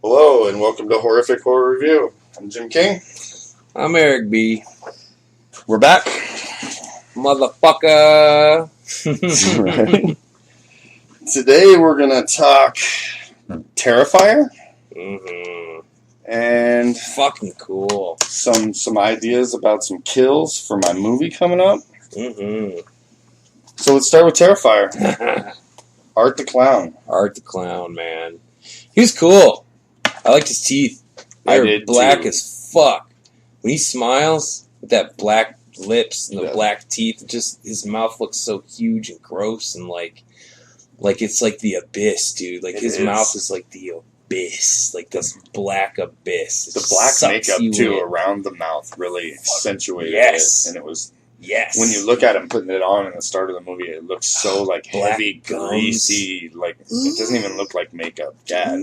Hello, and welcome to Horrific Horror Review. I'm Jim King. I'm Eric B. We're back. Motherfucker. Right. Today we're going to talk Terrifier. Mm-hmm. And fucking cool. Some ideas about some kills for my movie coming up. Mm-hmm. So let's start with Terrifier. Art the Clown. Art the Clown, man. He was cool. I liked his teeth. They were black as fuck. When he smiles with that black lips and the black teeth, just his mouth looks so huge and gross and like it's like the abyss, dude. Like his mouth is like the abyss, like this black abyss. The black makeup too around the mouth really accentuated it, and it was. Yes. When you look at him putting it on in the start of the movie, it looks so like heavy, greasy. Like it doesn't even look like makeup. Yeah.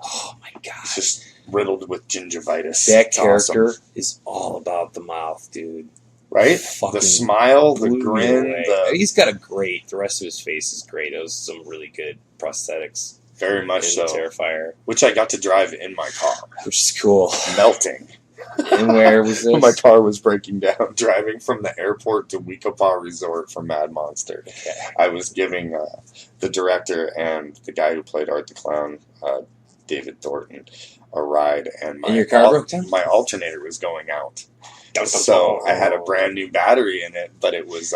Oh my god. It's just riddled with gingivitis. That character is all about the mouth, dude. Right? The smile, the grin. He's got the rest of his face is great. It was some really good prosthetics. Very much so. Terrifier. Which I got to drive in my car. Which is cool. Melting. And where was this? My car was breaking down driving from the airport to Weekapaw Resort for Mad Monster. Okay. I was giving the director and the guy who played Art the Clown, David Thornton, a ride, and your car broke down? My alternator was going out. So I had a brand new battery in it, but it was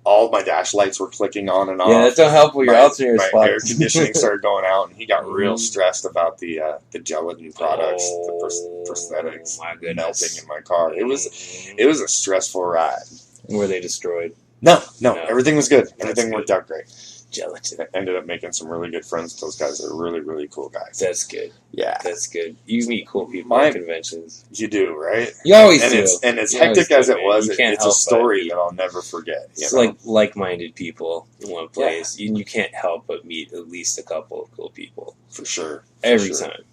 all my dash lights were clicking on and off. Yeah, that don't help with your alternator. My air conditioning started going out, and he got real stressed about the gelatin products, the prosthetics melting in my car. It was a stressful ride. Were they destroyed? No, everything was good. Everything worked out great. Gelatin. I ended up making some really good friends. Those guys are really, really cool guys. That's good. Yeah. That's good. You meet cool people at conventions. You do, right? You always do. And as hectic as it was, it's a story that I'll never forget. It's like like-minded people in one place. Yeah. You can't help but meet at least a couple of cool people. For sure. Every time.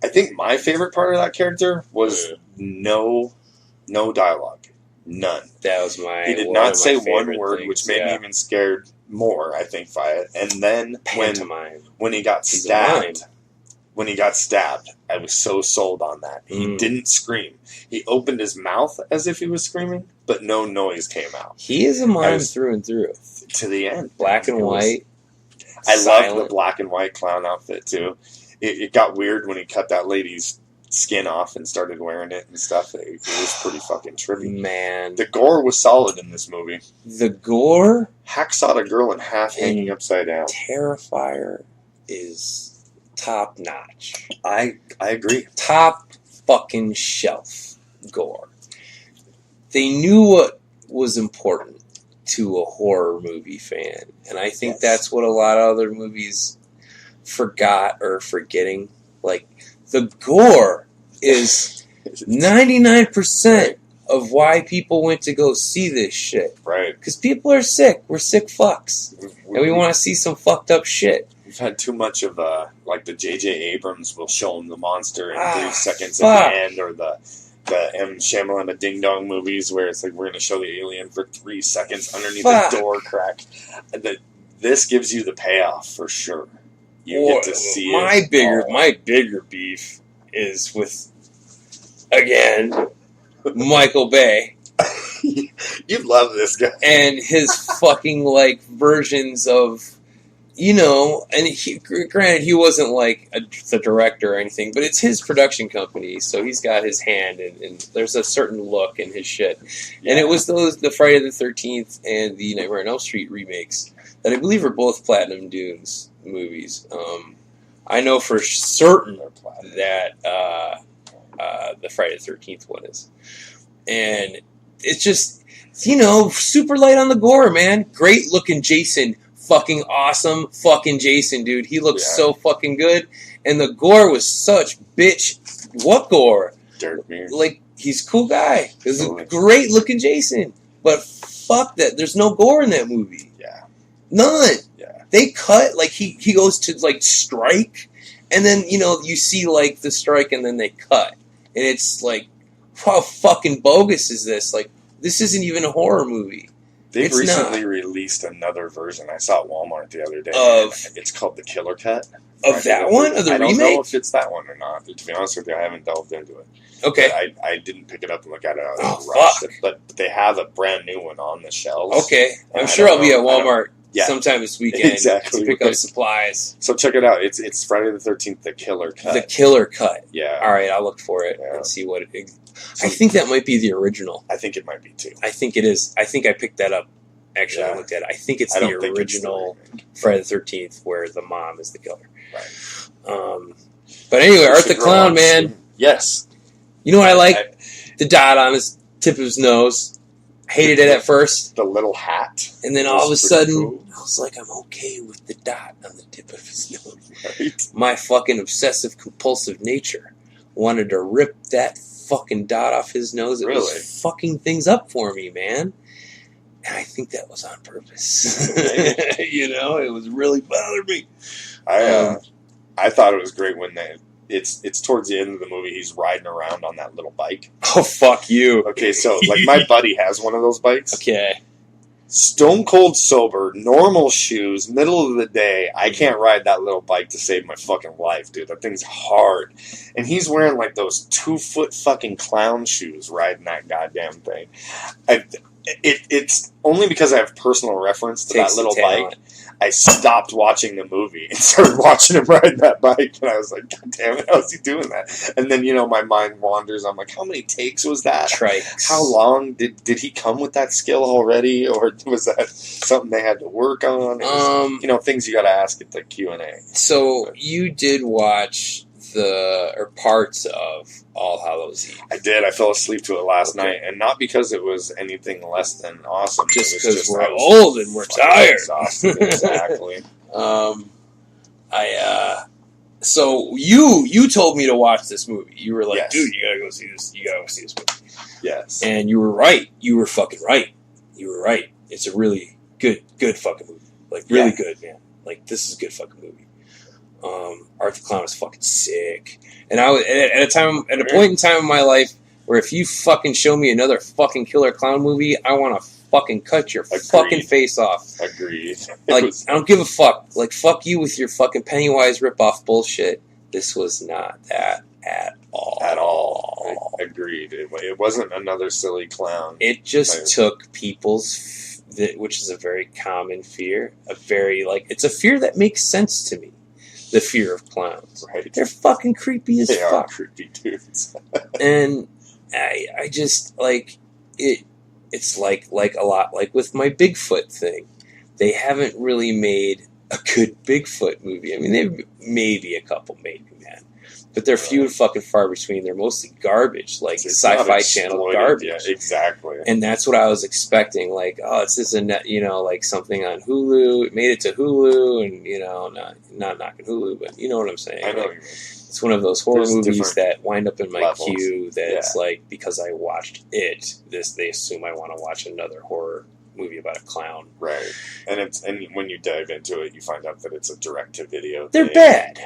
I think my favorite part of that character was no dialogue. None. That was my. He did not say one word, which made me even scared more, I think, by it. And then when he got stabbed, I was so sold on that. He didn't scream. He opened his mouth as if he was screaming, but no noise came out. He is a mime through and through. To the end. Black and white. I love the black and white clown outfit, too. It got weird when he cut that lady's skin off and started wearing it and stuff. It was pretty fucking trippy. Man. The gore was solid in this movie. The gore? Hacksawed a girl in half hanging upside down. Terrifier is top notch. I agree. Top fucking shelf gore. They knew what was important to a horror movie fan. And I think that's what a lot of other movies forgot or forgetting. Like, the gore is 99% of why people went to go see this shit. Right. Because people are sick. We're sick fucks. And we want to see some fucked up shit. We've had too much of, like the J.J. Abrams will show them the monster in 3 seconds at the end, or the M. Shyamalan Ding Dong movies where it's like, we're going to show the alien for 3 seconds underneath the door crack. This gives you the payoff for sure. You get to see it. My bigger beef is with, again, Michael Bay. You love this guy. And his fucking, like, versions of, and granted, he wasn't, like, the director or anything, but it's his production company, so he's got his hand, and there's a certain look in his shit. Yeah. And it was the Friday the 13th and the Nightmare on Elm Street remakes that I believe are both Platinum Dunes movies. I know for certain that the Friday the 13th one is. And it's just, super light on the gore, man. Great looking Jason. Fucking awesome fucking Jason, dude. He looks so fucking good. And the gore was such bitch. What gore? Like, he's a cool guy. He's a great looking Jason. But fuck that. There's no gore in that movie. Yeah. None. Yeah. They cut, like, he goes to, like, strike. And then, you see, like, the strike and then they cut. And it's like, how fucking bogus is this? Like, this isn't even a horror movie. They've recently released another version. I saw at Walmart the other day. It's called The Killer Cut. Of that one? Of the remake? I don't know if it's that one or not. To be honest with you, I haven't delved into it. Okay. But I didn't pick it up and look at it. I was fuck. But they have a brand new one on the shelves. Okay. I'm sure I'll be at Walmart Yeah. sometime this weekend Exactly. to pick up supplies. So check it out. It's Friday the 13th, the Killer Cut. The Killer Cut. Yeah. All right, I'll look for it and see what it is. I think that might be the original. I think it might be too. I think it is. I think I picked that up. Actually, I looked at it. I think it's the original Friday the 13th where the mom is the killer. Right. But anyway, Art the Clown, man. Yes. You know what I like? The dot on his tip of his nose. Hated it at first. The little hat. And then all of a sudden, I was like, I'm okay with the dot on the tip of his nose. Right. My fucking obsessive compulsive nature wanted to rip that fucking dot off his nose. It was fucking things up for me, man. And I think that was on purpose. You know, it was really bothering me. I thought it was great when it's towards the end of the movie. He's riding around on that little bike. Oh, fuck you. Okay, so like my buddy has one of those bikes. Okay. Stone cold sober, normal shoes, middle of the day. I can't ride that little bike to save my fucking life, dude. That thing's hard. And he's wearing like those 2-foot fucking clown shoes riding that goddamn thing. It's only because I have personal reference to that little bike. I stopped watching the movie and started watching him ride that bike, and I was like, God damn it, how's he doing that? And then, my mind wanders. I'm like, how many takes was that? Trikes. How long? Did he come with that skill already, or was that something they had to work on? It was, things you got to ask at the Q&A. So you did watch parts of All Hallows Eve. I did. I fell asleep to it last night, and not because it was anything less than awesome. Just because we're old and we're tired. Exhausted. Exactly. So you told me to watch this movie. You were like, yes. Dude, you gotta go see this. You gotta go see this movie. Yes. And you were right. You were fucking right. You were right. It's a really good fucking movie. Like really good, man. Like this is a good fucking movie. Art the Clown was fucking sick, and I was at a point in time in my life where if you fucking show me another fucking killer clown movie, I want to fucking cut your fucking face off. Agreed. Like I don't give a fuck. Like fuck you with your fucking Pennywise ripoff bullshit. This was not that at all. At all. Agreed. It wasn't another silly clown. It just took people's, which is a very common fear. It's a fear that makes sense to me. The fear of clowns. Right. They're fucking creepy as fuck. They are creepy dudes. And I just, like, it's like a lot like with my Bigfoot thing. They haven't really made a good Bigfoot movie. I mean, they've maybe a couple, maybe, man. But they're few and fucking far between. They're mostly garbage, like Sci-Fi Channel garbage. Yeah, exactly. And that's what I was expecting. Like, oh, it's just like something on Hulu. It made it to Hulu, and not knocking Hulu, but you know what I'm saying. I know. Like, it's one of those horror movies that wind up in my levels. queue. That's like because I watched it. They assume I want to watch another horror movie about a clown. Right. And when you dive into it, you find out that it's a direct-to-video. They're bad.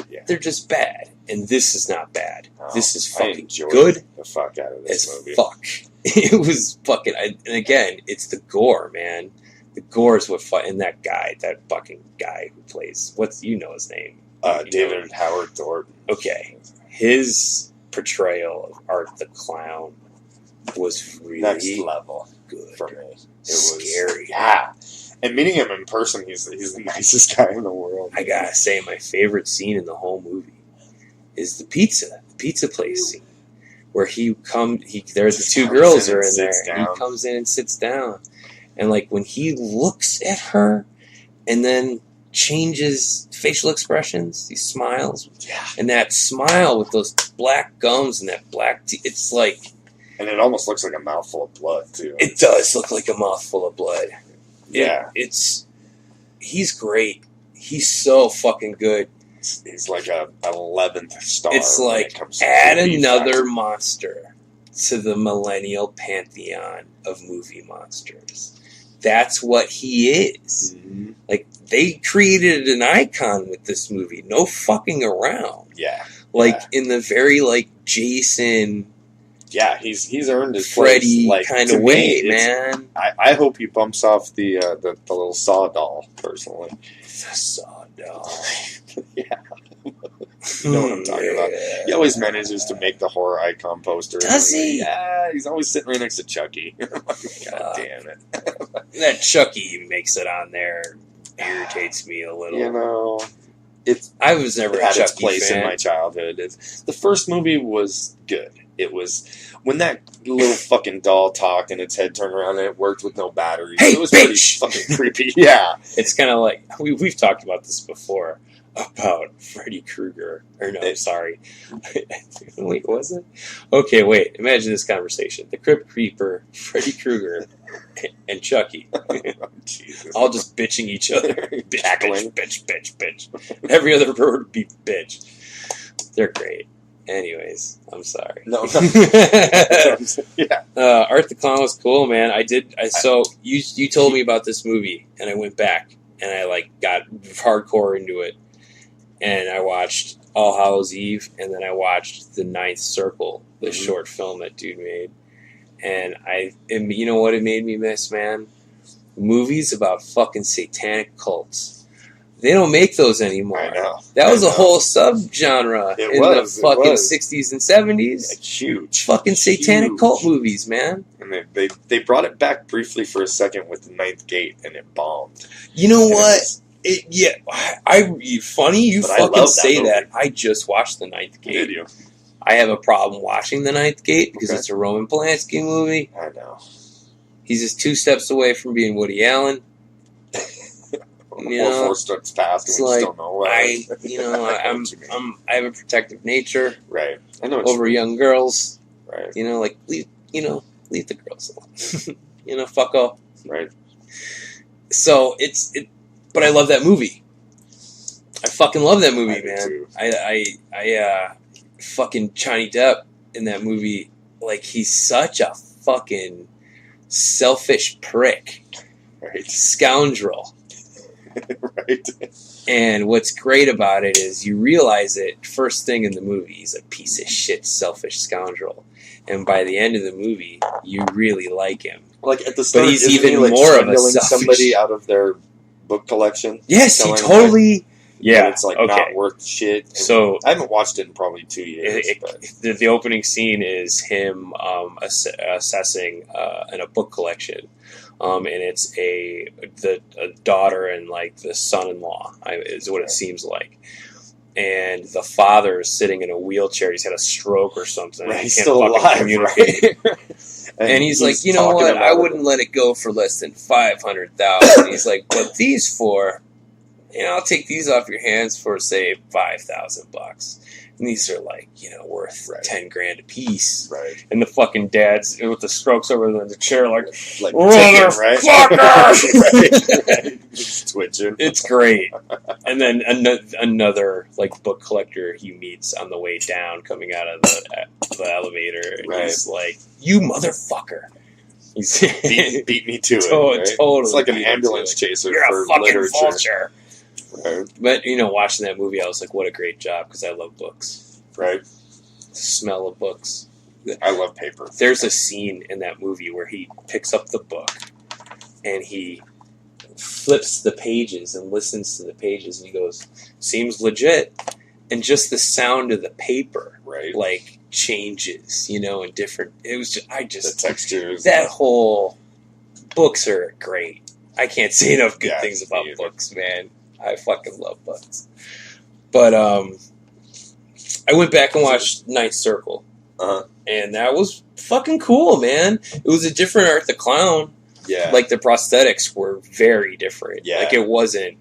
Yeah. They're just bad. And this is not bad. This is fucking good. good. The fuck out of this movie. Fuck. It was fucking. And again, it's the gore, man. The gore is what. And that fucking guy who plays. His name? David Howard Thornton. Okay. His portrayal of Art the Clown was really next level good for me. It was scary. Yeah. And meeting him in person, he's the nicest guy in the world. I gotta say, my favorite scene in the whole movie is the pizza place scene, where there's the two girls are in there, and he comes in and sits down, and like when he looks at her, and then changes facial expressions, he smiles, and that smile with those black gums and that black teeth, it's like. And it almost looks like a mouthful of blood, too. It does look like a mouthful of blood. Yeah. He's great. He's so fucking good. He's like a 11th star. It's like, add another monster to the millennial pantheon of movie monsters. That's what he is. Mm-hmm. Like, they created an icon with this movie. No fucking around. Yeah. Like, in the very, like, Jason... Yeah, he's earned his Freddy place, kind of way, man. I hope he bumps off the little saw doll, personally. The saw doll. Yeah. You know what I'm talking about. He always manages to make the horror icon poster. Does he? Yeah, he's always sitting right next to Chucky. God damn it. That Chucky makes it on there irritates me a little. You know, I was never a had Chucky its place fan. in my childhood. The first movie was good. It was when that little fucking doll talked and its head turned around and it worked with no batteries. Hey, it was bitch! pretty fucking creepy. Yeah, It's kind of like we've talked about this before about Freddy Krueger. Or no, sorry. Wait, was it? Okay, wait. Imagine this conversation: the Crypt Keeper, Freddy Krueger, and Chucky, Jesus. all just bitching each other. Bitch, Cackling. bitch. Every other word would be bitch. They're great. Anyways, I'm sorry. No. Yeah. Art the Clown was cool, man. So you told me about this movie, and I went back and I got hardcore into it, and I watched All Hallows Eve, and then I watched The Ninth Circle, the short film that dude made, and you know what it made me miss, man? Movies about fucking satanic cults. They don't make those anymore. I know. That was a whole subgenre in the fucking 60s and 70s. It's huge. Fucking satanic cult movies, man. And they brought it back briefly for a second with The Ninth Gate, and it bombed. You know And what? Funny you But I fucking love that say movie. that. I just watched The Ninth Gate. Did you? I have a problem watching The Ninth Gate because Okay. it's a Roman Polanski movie. I know. He's just 2 steps away from being Woody Allen. You Or know, 4 steps past, it's and we like, just don't know what. I know what you mean. have a protective nature Right. I know what over you mean. young girls. Right. You know, leave the girls alone. Fuck off. Right. So but I love that movie. I fucking love that movie, I do man. too. I fucking Johnny Depp in that movie, he's such a fucking selfish prick, Right. scoundrel. Right. And what's great about it is you realize it first thing in the movie. He's a piece of shit, selfish scoundrel. And by the end of the movie, you really like him. At the start, he's isn't even he, more of a swindling selfish- somebody out of their book collection. Yes, he Telling him, totally... Yeah, that it's not worth shit. And So I haven't watched it in probably 2 years. But the opening scene is him assessing in a book collection, and it's a daughter and the son-in-law is what it seems like, and the father is sitting in a wheelchair. He's had a stroke or something. right, He he's can't still fucking alive, communicate. right? And he's like, you know talking what? about I it. wouldn't let it go for less than $500,000. He's like, but these four. I'll take these off your hands for say $5,000, and these are worth Right. $10,000 a piece. Right. And the fucking dad's with the strokes over the chair, Like motherfucker! right? Just twitching. It's great. And then another book collector he meets on the way down, coming out of the elevator, and he's like, "You motherfucker!" He's beat me to it. Totally Right? totally It's like an beat him to ambulance it. chaser You're for a fucking literature. vulture. Right. But watching that movie, I was like, "What a great job!" Because I love books. Right. The smell of books. I love paper. There's a scene in that movie where he picks up the book and he flips the pages and listens to the pages, and he goes, "Seems legit." And just the sound of the paper, Right. changes, and different. It was just, The textures. that whole books are great. I can't say enough good Yeah, things about me either. books, man. I fucking love books. But I went back and watched Ninth Circle, and that was fucking cool, man. It was a different Art the Clown. Yeah. The prosthetics were very different. Yeah. It wasn't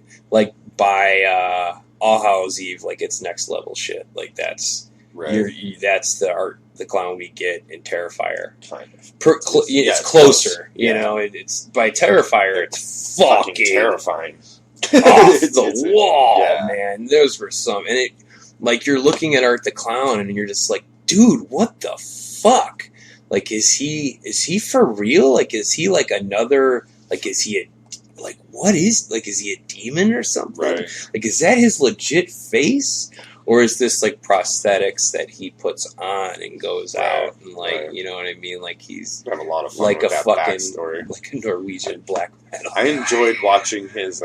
by All Hallows Eve, it's next level shit. That's right. that's the Art the Clown we get in Terrifier. Kind of. It's closer, you know. It's by Terrifier. It's fucking terrifying. off the wall, yeah. man. Those were some, and it you're looking at Art the Clown, and you're just like, dude, what the fuck? Is he for real? Is he another? Is he a what is is he a demon or something? Right. Is that his legit face? Or is this prosthetics that he puts on and goes out and you know what I mean? He's I have a lot of fun with a that fucking backstory. a Norwegian black metal. I enjoyed watching his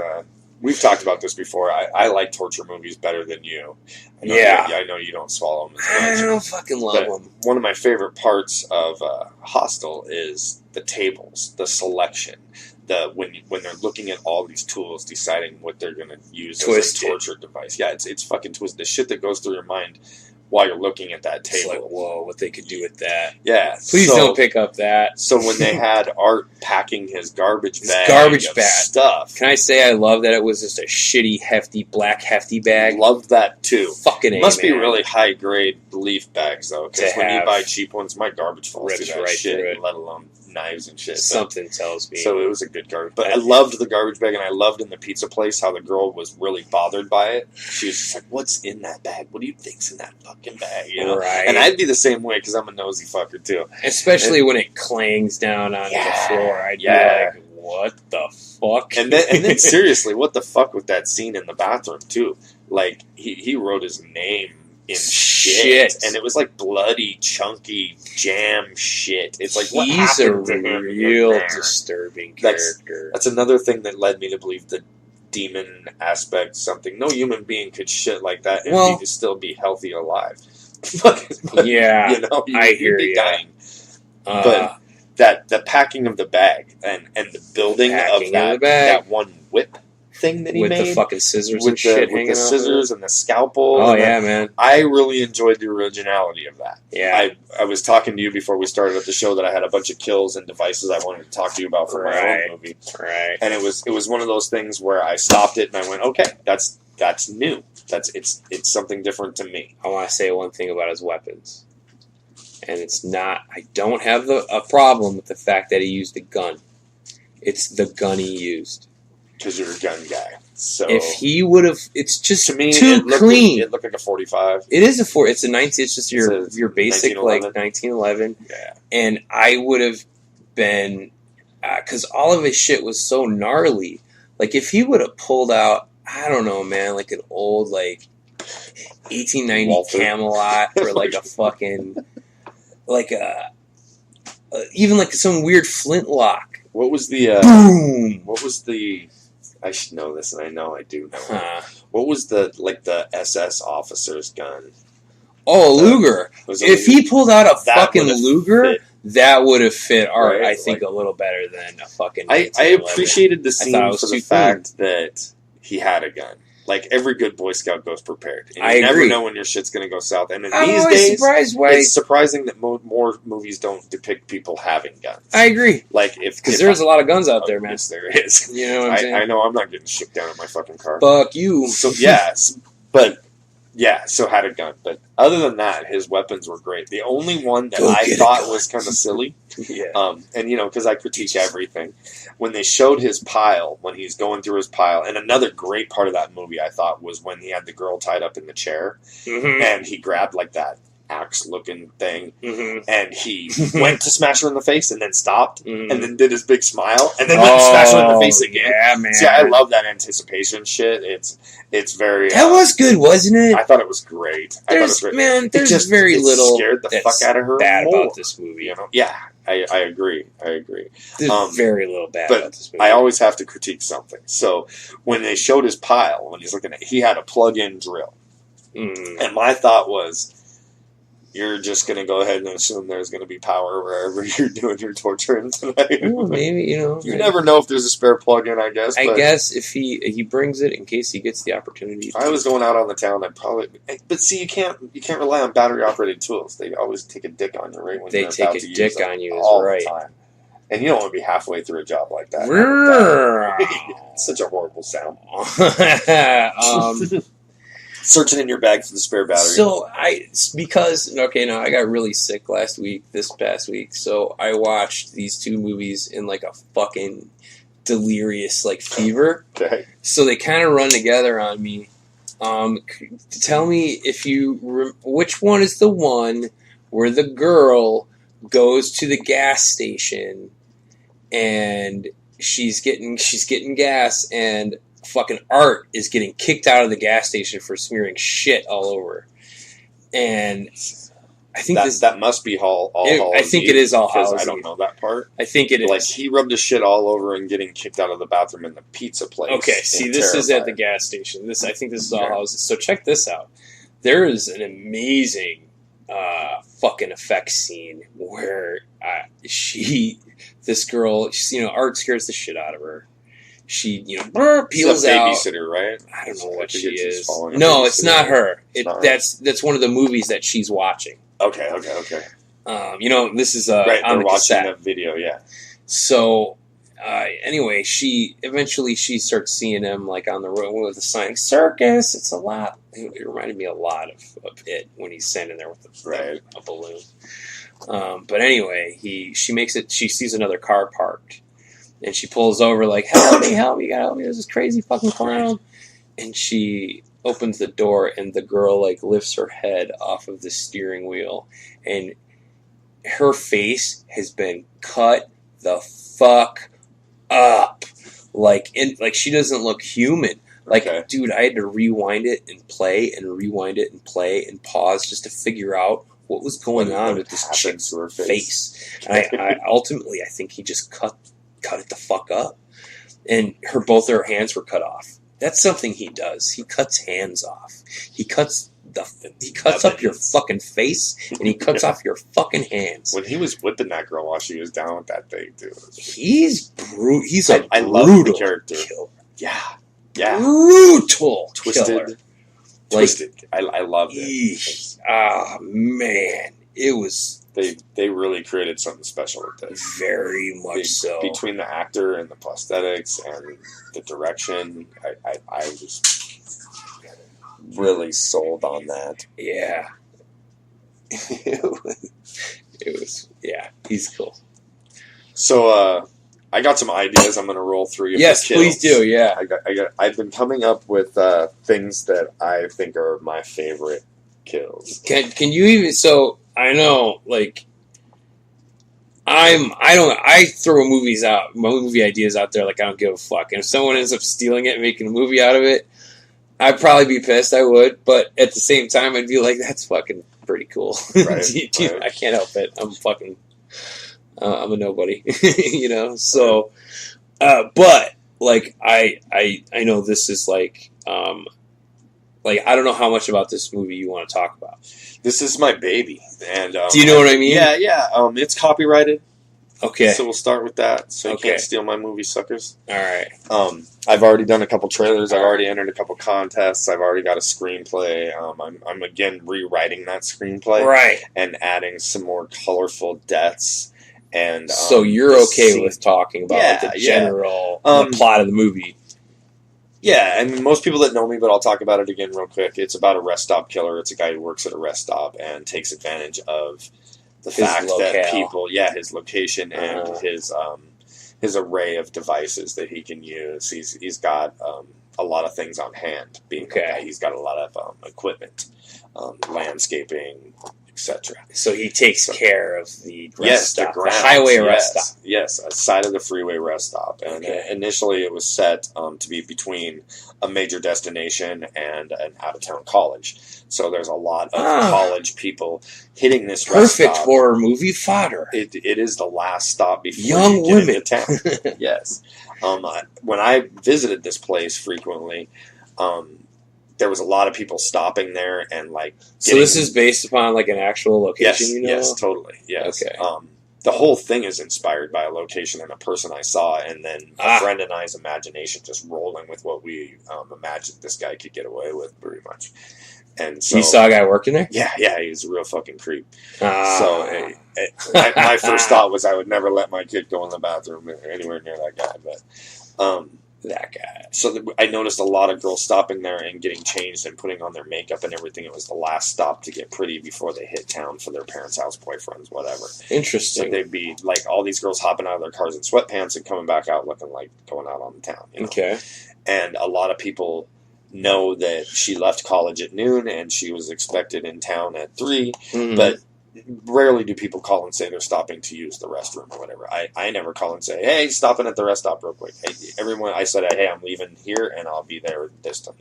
we've talked about this before. I like torture movies better than you. I know you don't swallow them as much. I don't fucking love them. One of my favorite parts of Hostel is the tables, the selection. When they're looking at all these tools, deciding what they're going to use as a torture device. Yeah, it's fucking twisted. The shit that goes through your mind while you're looking at that table. It's like, whoa, what they could do with that. Yeah. Please don't pick up that. So when they had Art packing his garbage bag stuff. Can I say I love that it was just a shitty, hefty bag? Loved that too. Fucking A, must be really high grade leaf bags though, because when you buy cheap ones, my garbage falls through that shit, let alone knives and shit. Something tells me. So it was a good garbage. But I loved the garbage bag, and I loved in the pizza place how the girl was really bothered by it. She was just like, "What's in that bag? What do you think's in that fucking bag?" You know? Right. And I'd be the same way because I'm a nosy fucker too. Especially when it clangs down onto the floor. I'd be like, "What the fuck?" And then seriously, what the fuck with that scene in the bathroom too? Like he wrote his name in shit, and it was like bloody, chunky jam shit. It's like, what happened to him? He's a real disturbing character. That's another thing that led me to believe the demon aspect. Something no human being could shit like that and he could still be healthy alive. Yeah, you know, I hear you. Dying. But the packing of the bag and the building of that one whip thing that he made with the fucking scissors and shit hanging with the scissors and the scalpel. Oh yeah, man! I really enjoyed the originality of that. Yeah, I was talking to you before we started up the show that I had a bunch of kills and devices I wanted to talk to you about for my own movie. Right, and it was one of those things where I stopped it and I went, okay, that's new. It's something different to me. I want to say one thing about his weapons, and it's not. I don't have a problem with the fact that he used a gun. It's the gun he used. Because you're a gun guy. So if he would have, it's just to me, too clean. It looked like a 45. It is a 4. It's a 19. It's just your basic 1911. Like 1911. Yeah. And I would have been, because all of his shit was so gnarly. Like if he would have pulled out, I don't know, man, like an old like 1890 Walther. Camelot or like a fucking like even like some weird flintlock. What was the boom? What was the? I should know this, and I know I do know. What was the SS officer's gun? Oh, a Luger. If he pulled out a fucking Luger, that would have fit Art, I think, a little better than a fucking. I appreciated the scene for the fact that he had a gun. Like, every good Boy Scout goes prepared. And you never know when your shit's going to go south. And in these days, it's surprising that more movies don't depict people having guns. I agree. Like, because there's a lot of guns out there, man. Yes, there is. You know what I'm saying? I know I'm not getting shook down in my fucking car. Fuck you. So, so had a gun. But other than that, his weapons were great. The only one that I thought was kind of silly, and, you know, because I critique everything, when they showed his pile, when he's going through his pile, and another great part of that movie, I thought, was when he had the girl tied up in the chair, and he grabbed, like, that axe-looking thing, and he went to smash her in the face, and then stopped, and then did his big smile, and then went to smash her in the face again. Yeah, man. See, I love that anticipation shit. It's very... That was good, wasn't it? I thought it was great. There's very little scared the fuck out of her bad about this movie. You know? Yeah, I agree. There's very little bad about this movie. I always have to critique something. So when they showed his pile, when he's looking at, he had a plug-in drill, and my thought was, you're just going to go ahead and assume there's going to be power wherever you're doing your torturing tonight. Well, maybe, you know. You never know if there's a spare plug-in, I guess. I guess if he brings it in case he gets the opportunity. If I was going out on the town, I'd probably... But see, you can't rely on battery-operated tools. They always take a dick on you right when you're about to use them. They take a dick on you, all right. The time. And you don't want to be halfway through a job like that. It's such a horrible sound. Searching in your bag for the spare battery. So I got really sick this past week, so I watched these two movies in like a fucking delirious like fever. Okay. So they kind of run together on me. Tell me which one is the one where the girl goes to the gas station and she's getting gas and fucking Art is getting kicked out of the gas station for smearing shit all over. And I think that must be all I think it is all Halsey. I don't know that part. I think it is. Like, he rubbed his shit all over and getting kicked out of the bathroom in the pizza place. Okay, see, this is at the gas station. I think this is all Halsey. So check this out. There is an amazing fucking effects scene where this girl, Art scares the shit out of her. She, peels out. Babysitter, right? I don't know what she is. No, it's not her. That's one of the movies that she's watching. Okay. This is right. On They're the watching cassette. a video, yeah. So, anyway, she starts seeing him like on the road with the sign, circus. It's a lot. It reminded me a lot of it when he's standing there with a balloon. But anyway, she sees another car parked. And she pulls over like, help me, you gotta help me, there's this crazy fucking clown. And she opens the door and the girl like lifts her head off of the steering wheel. And her face has been cut the fuck up. Like she doesn't look human. Like, dude, I had to rewind it and play and pause just to figure out what was going on with this chick's face. And I ultimately, I think he just cut it the fuck up, and both her hands were cut off. That's something he does. He cuts hands off. He cuts up your fucking face, and he cuts off your fucking hands. When he was whipping that girl while she was down with that thing, dude. He's brutal. I love the character. Killer. Yeah. Brutal. Twisted. I loved it. Man, it was. They really created something special with this. Very much so. Between the actor and the prosthetics and the direction, I was really sold on that. Yeah. It was, he's cool. So, I got some ideas I'm going to roll through. Yes, please do, yeah. I've been coming up with things that I think are my favorite kills. Can you even, I know, like, I throw movie ideas out there like I don't give a fuck. And if someone ends up stealing it and making a movie out of it, I'd probably be pissed, I would. But at the same time, I'd be like, that's fucking pretty cool. Right, right. I can't help it. I'm a nobody, So, but, like, I know this is like, I don't know how much about this movie you want to talk about. This is my baby, and do you know what I mean? Yeah. It's copyrighted. Okay. So we'll start with that. So you can't steal my movie, suckers. All right. I've already done a couple trailers. I've already entered a couple contests. I've already got a screenplay. I'm again rewriting that screenplay, right, and adding some more colorful deaths. And so you're okay with talking about the general plot of the movie? Yeah, and most people that know me, but I'll talk about it again real quick. It's about a rest stop killer. It's a guy who works at a rest stop and takes advantage of the fact that people, his location and his array of devices that he can use. He's got a lot of things on hand. He's got a lot of equipment, landscaping, etc. So he takes care of the rest stop, the highway rest stop. Yes, a side of the freeway rest stop. And initially it was set to be between a major destination and an out-of-town college. So there's a lot of college people hitting this rest stop. Perfect horror movie fodder. It is the last stop before young you women get into town. Yes. When I visited this place frequently, there was a lot of people stopping there and So this is based upon an actual location, Yes, totally. Yes. Okay. The whole thing is inspired by a location and a person I saw, and then a friend and I's imagination just rolling with what we imagined this guy could get away with, pretty much. And so you saw a guy working there? Yeah, he was a real fucking creep. So my first thought was I would never let my kid go in the bathroom or anywhere near that guy, but that guy. So I noticed a lot of girls stopping there and getting changed and putting on their makeup and everything. It was the last stop to get pretty before they hit town for their parents' house, boyfriends, whatever. Interesting. So they'd be all these girls hopping out of their cars in sweatpants and coming back out looking like going out on the town. Okay. And a lot of people know that she left college at noon and she was expected in town at 3, but rarely do people call and say they're stopping to use the restroom or whatever. I never call and say, hey, stopping at the rest stop real quick. Hey, everyone, I said, hey, I'm leaving here and I'll be there this time,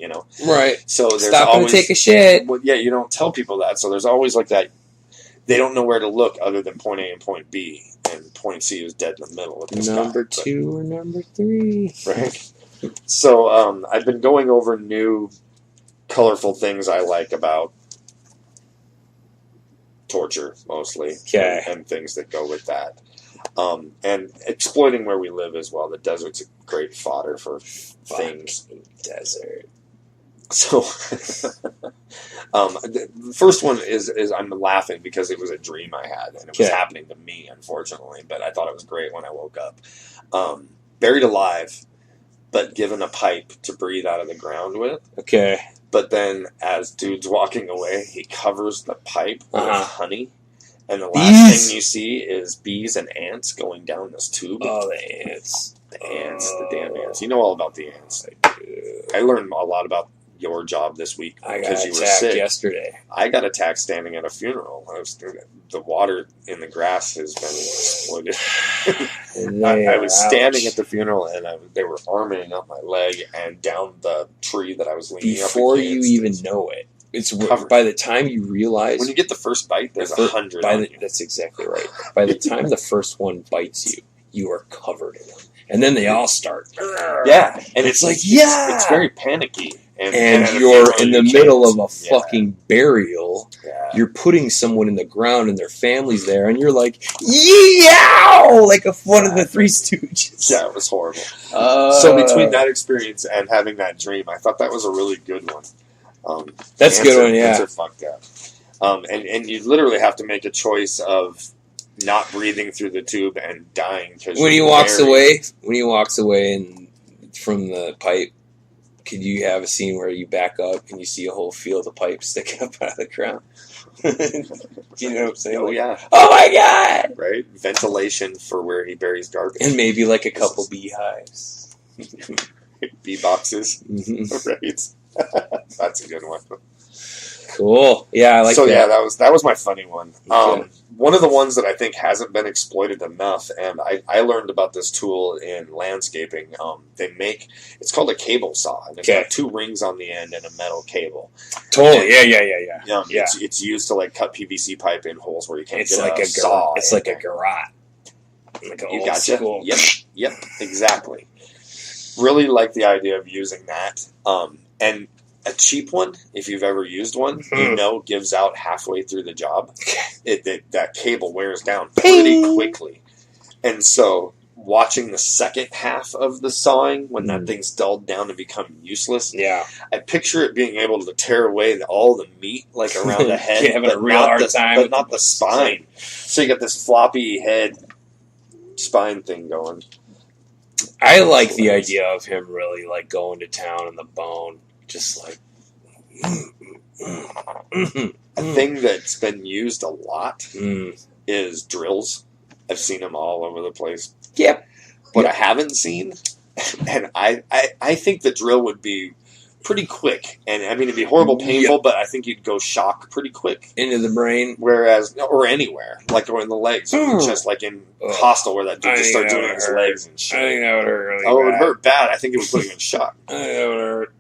Right. So there's stopping always, to take a shit. Well, yeah, you don't tell people that. So there's always that they don't know where to look other than point A and point B, and point C is dead in the middle of this Number 2 or number 3. Right. So I've been going over new colorful things I like about torture, mostly, Okay. and things that go with that. And exploiting where we live as well. The desert's a great fodder for things. Desert. So, the first one is I'm laughing because it was a dream I had, and it was happening to me, unfortunately, but I thought it was great when I woke up. Buried alive, but given a pipe to breathe out of the ground with. Okay. But then, as dude's walking away, he covers the pipe with honey, and the last thing you see is bees and ants going down this tube. Oh, the ants. The ants, the damn ants. You know all about the ants. I do. I learned a lot about your job this week because you were sick yesterday. I got attacked standing at a funeral. The water in the grass has been exploited. I was standing at the funeral, and they were arming up my leg and down the tree that I was leaning before up against. you even know it. It's covered. By the time you realize when you get the first bite, there's 100 on you. That's exactly right. By the time the first one bites you, you are covered in them, and then they all start. Yeah, and it's like yeah, it's very panicky. And you're in the middle of a fucking burial. Yeah. You're putting someone in the ground and their family's there, and you're like, yow! Like one of the Three Stooges. Yeah, it was horrible. So between that experience and having that dream, I thought that was a really good one. That's a good one, yeah. Ants are fucked up. And you literally have to make a choice of not breathing through the tube and dying. When he walks away from the pipe, could you have a scene where you back up and you see a whole field of pipes sticking up out of the ground? Do you know what I'm saying? Oh, yeah. Oh, my God! Right? Ventilation for where he buries garbage. And maybe like a couple beehives. Bee boxes. Mm-hmm. Right? That's a good one. Cool. Yeah, I like that. So, yeah, that was my funny one. Okay. One of the ones that I think hasn't been exploited enough, and I learned about this tool in landscaping. It's called a cable saw, and it's got 2 rings on the end and a metal cable. Totally. Yeah. It's used to like cut PVC pipe in holes where you can't get like a saw. It's like a garrote. Like an old school. Yep, exactly. Really like the idea of using that. And a cheap one, if you've ever used one, gives out halfway through the job. That cable wears down pretty quickly. And so, watching the second half of the sawing, when that thing's dulled down and become useless, I picture it being able to tear away all the meat, like around the head, having a real hard time, but not the spine. So you got this floppy head spine thing going. I like the idea of him really like going to town on the bone. Just like a thing that's been used a lot is drills. I've seen them all over the place. Yep. What I haven't seen, and I think the drill would be pretty quick, and I mean it'd be horrible, painful, but I think you'd go shock pretty quick into the brain. Whereas, or anywhere, like or in the legs, just like in Hostel, where that dude just started doing his legs and shit. I think that would hurt really bad. It would hurt bad. I think it would put you in shock. I think that would hurt.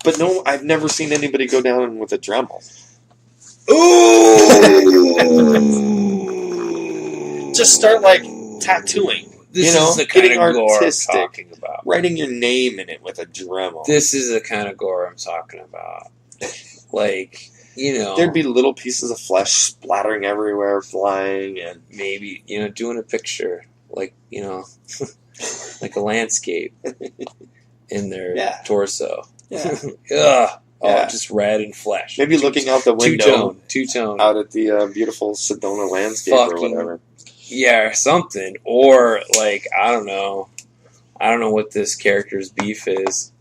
But no, I've never seen anybody go down with a Dremel. Ooh! Just start like tattooing. This is the kind of gore artistic, I'm talking about. Writing your name in it with a Dremel. This is the kind of gore I'm talking about. Like, there'd be little pieces of flesh splattering everywhere, flying, and maybe, doing a picture, like, like a landscape in their torso. Yeah. Ugh. Oh, just red and flesh. Maybe looking out the window. Two-tone. Out at the beautiful Sedona landscape or whatever. Yeah, or something. Or, like, I don't know. I don't know what this character's beef is.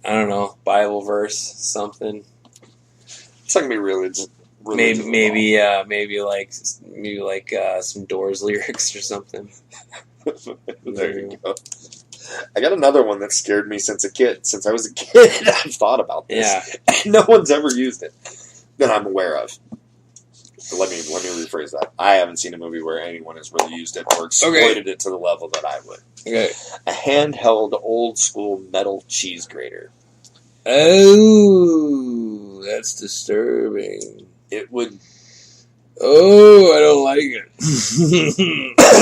I don't know. Bible verse, something. It's not going to be religious. Maybe like some Doors lyrics or something. There you go. I got another one that scared me since a kid. Since I was a kid, I've thought about this. Yeah. No one's ever used it that I'm aware of. So let me rephrase that. I haven't seen a movie where anyone has really used it or exploited it to the level that I would. Okay. A handheld, old school metal cheese grater. Oh, that's disturbing. It would Oh, I don't like it.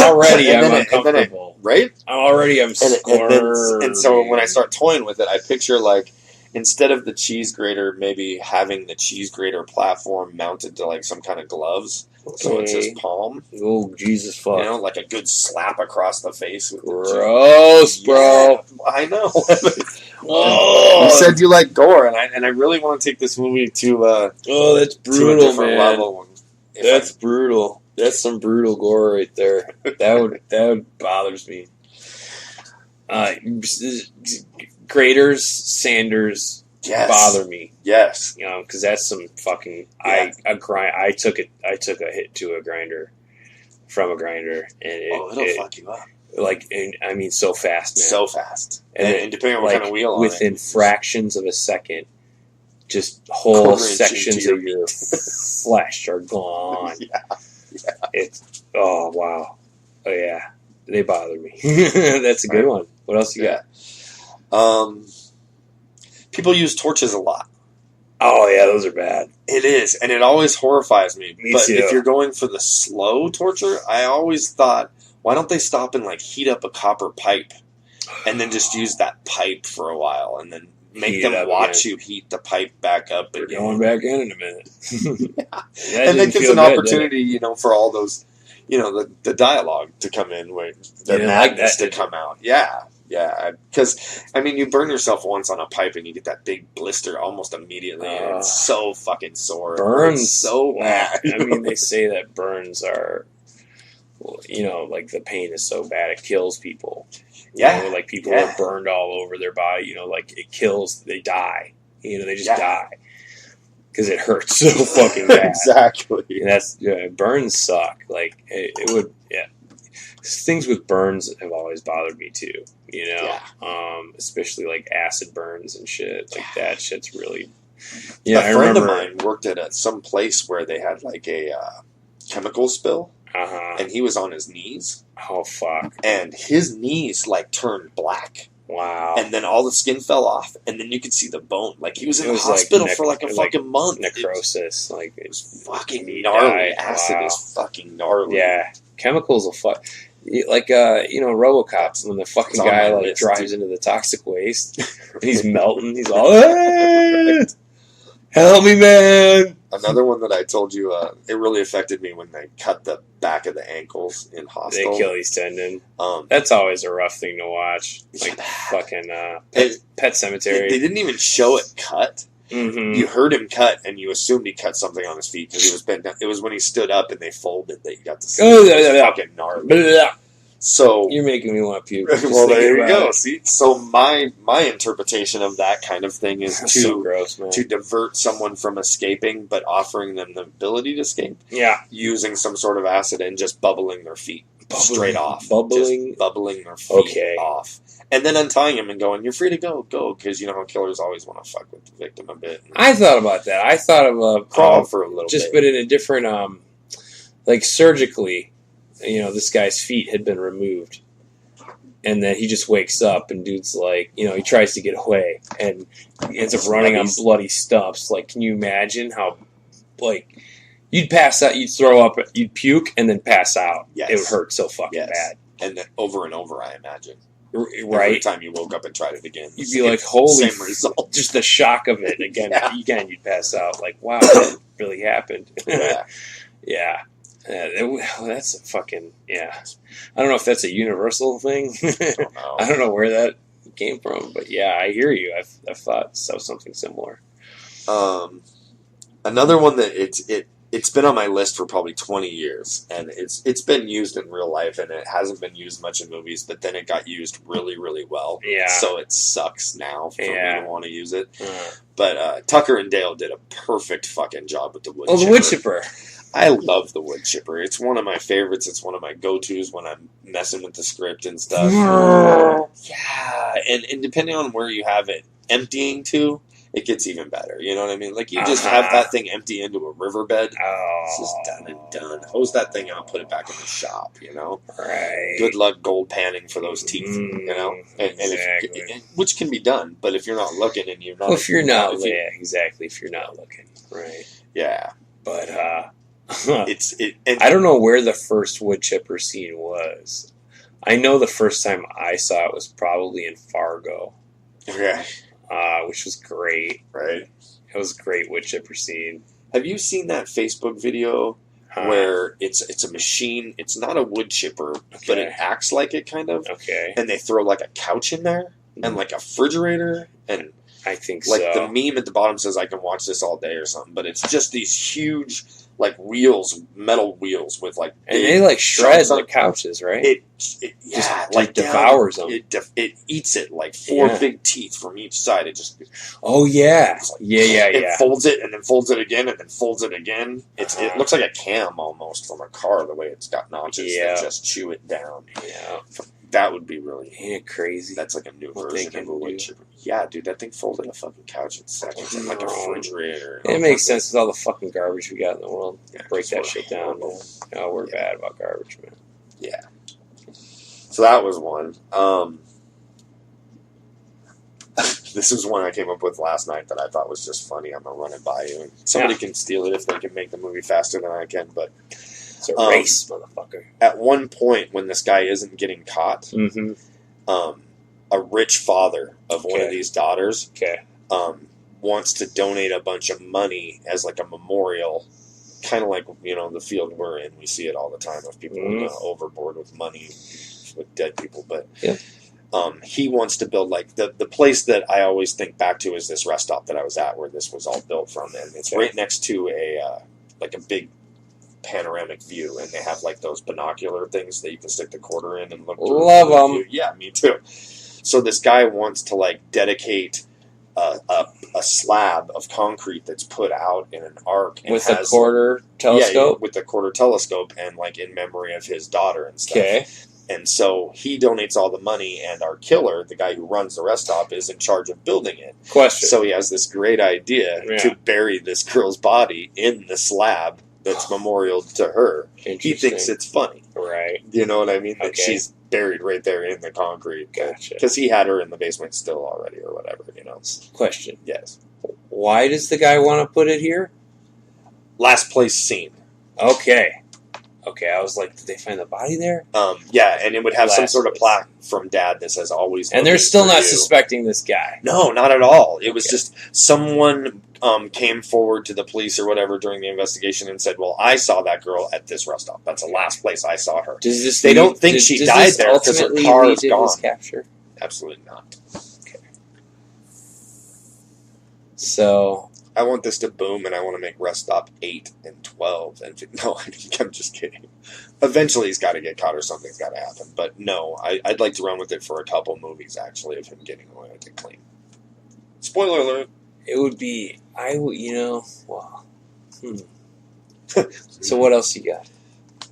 Already, I'm uncomfortable. Right? Already, I'm squirming. And so when I start toying with it, I picture like instead of the cheese grater, maybe having the cheese grater platform mounted to like some kind of gloves, so it's his palm. Oh, Jesus fuck! You know, like a good slap across the face. With Gross, bro. I know. You said you like gore, and I really want to take this movie to that's brutal, to a different man. level. That's brutal. That's some brutal gore right there. That would bothers me. Graters, Sanders bother me. Yes, you know, because that's some fucking. Yeah. I took a hit to a grinder from a grinder, and it'll fuck you up. Like, and I mean, so fast, man. So fast, and depending on what kind of wheel on within fractions of a second, just whole sections of your flesh are gone. Yeah. It's wow. Oh yeah, they bother me. That's a good one. What else you got? People use torches a lot. Oh yeah, those are bad. It is, and it always horrifies me. Me but too. If you're going for the slow torture, I always thought, why don't they stop and like heat up a copper pipe, and then just use that pipe for a while, and then make them watch you heat the pipe back up. We're going back in a minute. And that gives an opportunity, you know, for all those, you know, the dialogue to come in, where the madness to come out. Yeah. Because, I mean, you burn yourself once on a pipe and you get that big blister almost immediately, and it's so fucking sore. Burns so bad. I mean, they say that burns are, you know, like the pain is so bad it kills people. Yeah. You know, like people are burned all over their body, you know, like it kills, they die. You know, they just die. Because it hurts so fucking bad. Exactly. And burns suck. Like, it would, things with burns have always bothered me too, you know? Especially like acid burns and shit. Like that shit's really... Yeah, a friend of mine worked at some place where they had like a chemical spill. And he was on his knees. Oh, fuck. And his knees like turned black. Wow. And then all the skin fell off, and then you could see the bone. Like he was in the hospital for like a fucking month. Necrosis. Like it's fucking gnarly. Acid is fucking gnarly. Yeah. Chemicals will fuck. Like, you know, RoboCop, when the fucking guy like drives into the toxic waste and he's melting, he's all, hey, help me, man. Another one that I told you, it really affected me when they cut the back of the ankles in Hostel. The Achilles tendon. That's always a rough thing to watch. Like fucking Pet Cemetery. They didn't even show it cut. Mm-hmm. You heard him cut, and you assumed he cut something on his feet because he was bent down. It was when he stood up and they folded that you got to see. Fucking gnarly. So you're making me want to puke. Well, there you go. See, so my interpretation of that kind of thing is to divert someone from escaping, but offering them the ability to escape. Yeah, using some sort of acid and just bubbling their feet straight off, bubbling their feet off, and then untying them and going, "You're free to go, because you know how killers always want to fuck with the victim a bit." I thought about that. I thought of crawl for a little just bit, but in a different, like surgically. You know, this guy's feet had been removed. And then he just wakes up and dude's like, you know, he tries to get away and he ends up running on bloody stumps. Like, can you imagine how, like, you'd pass out, you'd throw up, you'd puke and then pass out. Yes. It would hurt so fucking bad. And then over and over, I imagine. Right. Every time you woke up and tried it again. You'd be like, holy, same result. Just the shock of it. Again, you'd pass out. Like, wow, that really happened. Yeah. That's a fucking, I don't know if that's a universal thing. I don't know where that came from, but I hear you. I've thought something similar. Another one that it's been on my list for probably 20 years, and it's been used in real life, and it hasn't been used much in movies, but then it got used really, really well. Yeah. So it sucks now for me to want to use it. But Tucker and Dale did a perfect fucking job with the wood chipper. The wood chipper. I love the wood chipper. It's one of my favorites. It's one of my go-tos when I'm messing with the script and stuff. And depending on where you have it emptying to, it gets even better. You know what I mean? Like, you just have that thing empty into a riverbed. It's just done and done. Hose that thing out, put it back in the shop, you know? Right. Good luck gold panning for those teeth, you know? And which can be done, but if you're not looking and you're not... Well, if you're not looking. Right. Yeah. But, I don't know where the first wood chipper scene was. I know the first time I saw it was probably in Fargo. Okay. Which was great. Right. It was a great wood chipper scene. Have you seen that Facebook video where it's a machine? It's not a wood chipper, but it acts like it kind of. Okay. And they throw like a couch in there and like a refrigerator and I think like so. the meme at the bottom says I can watch this all day or something, but it's just these huge like wheels, metal wheels with like and they like shred the couches, right? It just like devours them. It eats it like four big teeth from each side. It just it folds it and then folds it again and then folds it again. It looks like a cam almost from a car the way it's got notches that just chew it down. Yeah. That would be really crazy. That's like a new version of a wood chipper. Yeah, dude, that thing folded a fucking couch in seconds and like a refrigerator. It makes sense with all the fucking garbage we got in the world. Yeah, break that shit down. Oh, we're bad about garbage, man. Yeah. So that was one. This is one I came up with last night that I thought was just funny. I'm gonna run it by you. Somebody can steal it if they can make the movie faster than I can, but it's a race, motherfucker. At one point, when this guy isn't getting caught, a rich father of one of these daughters wants to donate a bunch of money as like a memorial, kind of like the field we're in. We see it all the time of people overboard with money with dead people, but he wants to build like the place that I always think back to is this rest stop that I was at where this was all built from, and it's right next to a big panoramic view, and they have like those binocular things that you can stick the quarter in and look through. Love them. Yeah, me too. So this guy wants to like dedicate a slab of concrete that's put out in an arc and with a quarter telescope. Yeah, with the quarter telescope, and like in memory of his daughter and stuff. Okay. And so he donates all the money, and our killer, the guy who runs the rest stop, is in charge of building it. Question. So he has this great idea to bury this girl's body in the slab that's memorial to her. He thinks it's funny. Right. You know what I mean? That she's buried right there in the concrete. Gotcha. Because he had her in the basement still already or whatever, Question. Yes. Why does the guy want to put it here? Last place seen. Okay, I was like, did they find the body there? Yeah, and it would have some sort of plaque from Dad that says always. And they're still not suspecting this guy. No, not at all. It was just someone came forward to the police or whatever during the investigation and said, "Well, I saw that girl at this rest stop. That's the last place I saw her." They don't think she died there because her car is gone. Capture? Absolutely not. Okay. So I want this to boom, and I want to make Rest Stop 8 and 12. And no, I'm just kidding. Eventually, he's got to get caught, or something's got to happen. But no, I'd like to run with it for a couple movies, actually, of him getting away with it clean. Spoiler alert. It would be, wow. So what else you got?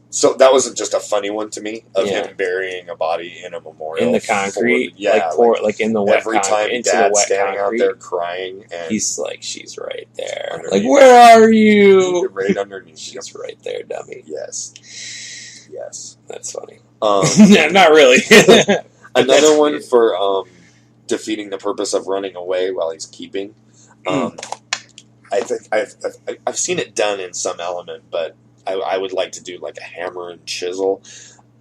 So that was just a funny one to me of him burying a body in a memorial in the concrete, like in the wet. Every time Dad's standing out there crying, and he's like, "She's right there. Like, where are you? Right underneath. She's right there, dummy." Yes, that's funny. Not really. Another one for defeating the purpose of running away while he's keeping. I think I've seen it done in some element, but I would like to do like a hammer and chisel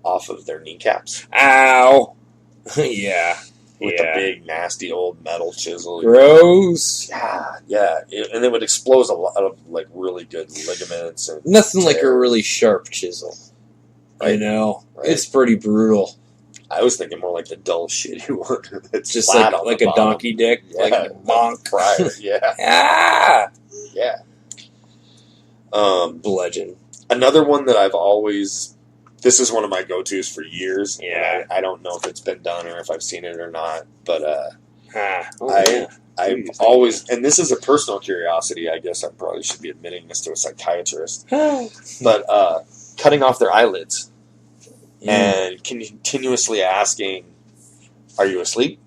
off of their kneecaps. Ow! Yeah. With the big, nasty old metal chisel. Gross. Yeah. And it would expose a lot of like really good ligaments. And nothing like a really sharp chisel. Right? It's pretty brutal. I was thinking more like the dull, shitty one. It's just like a donkey dick. Yeah, like a bonk. Prior. Yeah. Bludgeon. Another one that I've always... This is one of my go-tos for years. Yeah. I don't know if it's been done or if I've seen it or not, but I've always... And this is a personal curiosity. I guess I probably should be admitting this to a psychiatrist. But cutting off their eyelids and continuously asking, "Are you asleep?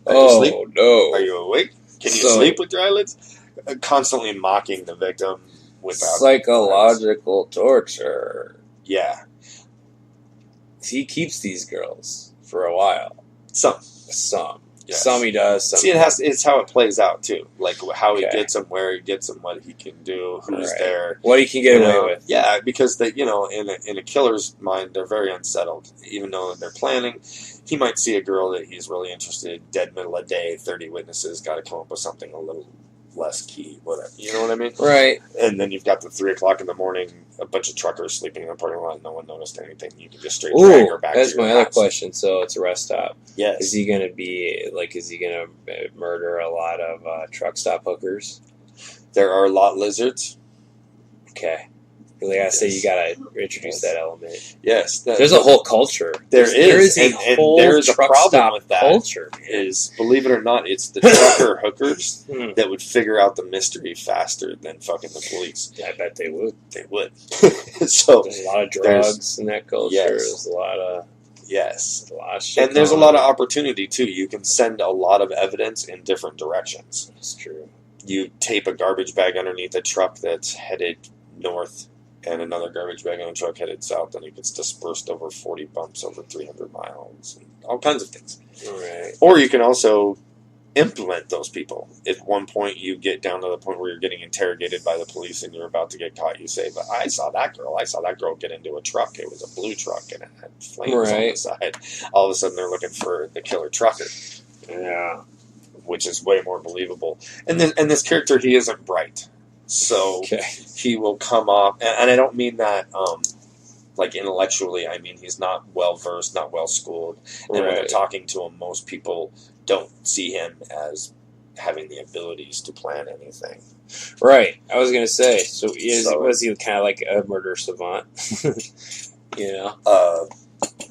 Are you asleep? No. Are you awake? Can you sleep with your eyelids?" Constantly mocking the victim without psychological torture. Yeah. He keeps these girls for a while. Some. Yes. Some he does. Some See, it's how it plays out too. Like how he gets them, where he gets them, what he can do, who's there, what he can get away with. Yeah, because in a killer's mind, they're very unsettled. Even though they're planning, he might see a girl that he's really interested in, dead middle of the day, 30 witnesses, got to come up with something a little less key, whatever. You know what I mean? Right. And then you've got the 3 o'clock in the morning, a bunch of truckers sleeping in the parking lot, no one noticed anything. You can just straight drag her back. That's to your my other house. question. So it's a rest stop. Yes. Is he going to be like? Is he going to murder a lot of truck stop hookers? There are lot lizards. Okay. Like I say, you got to introduce that element. Yes. There's a whole culture. There is a whole there's a truck problem stop with that. culture. Is, believe it or not, it's the trucker hookers that would figure out the mystery faster than fucking the police. Yeah, I bet they would. They would. So there's a lot of drugs in that culture. Yes. There's a lot of yes, a lot of shit. And there's a lot of opportunity too. You can send a lot of evidence in different directions. That's true. You tape a garbage bag underneath a truck that's headed north, and another garbage bag on a truck headed south, and it gets dispersed over 40 bumps over 300 miles, and all kinds of things. Right. Or you can also implement those people. At one point, you get down to the point where you're getting interrogated by the police and you're about to get caught. You say, "But I saw that girl get into a truck. It was a blue truck and it had flames on the side." All of a sudden, they're looking for the killer trucker. Yeah. Which is way more believable. And this character, he isn't bright. So he will come off, and I don't mean that like intellectually. I mean he's not well versed, not well schooled, and when they're talking to him, most people don't see him as having the abilities to plan anything. Right. I was gonna say. So was he kind of like a murder savant? You know.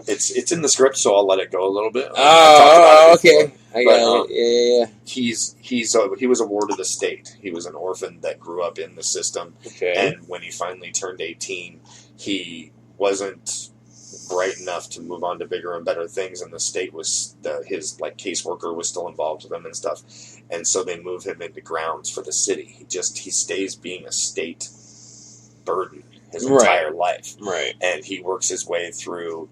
It's in the script, so I'll let it go a little bit. Oh, okay. I got it. Yeah. He was a ward of the state. He was an orphan that grew up in the system. Okay. And when he finally turned 18, he wasn't bright enough to move on to bigger and better things, and the state was his like caseworker was still involved with him and stuff, and so they move him into grounds for the city. He stays being a state burden his entire life. Right. And he works his way through,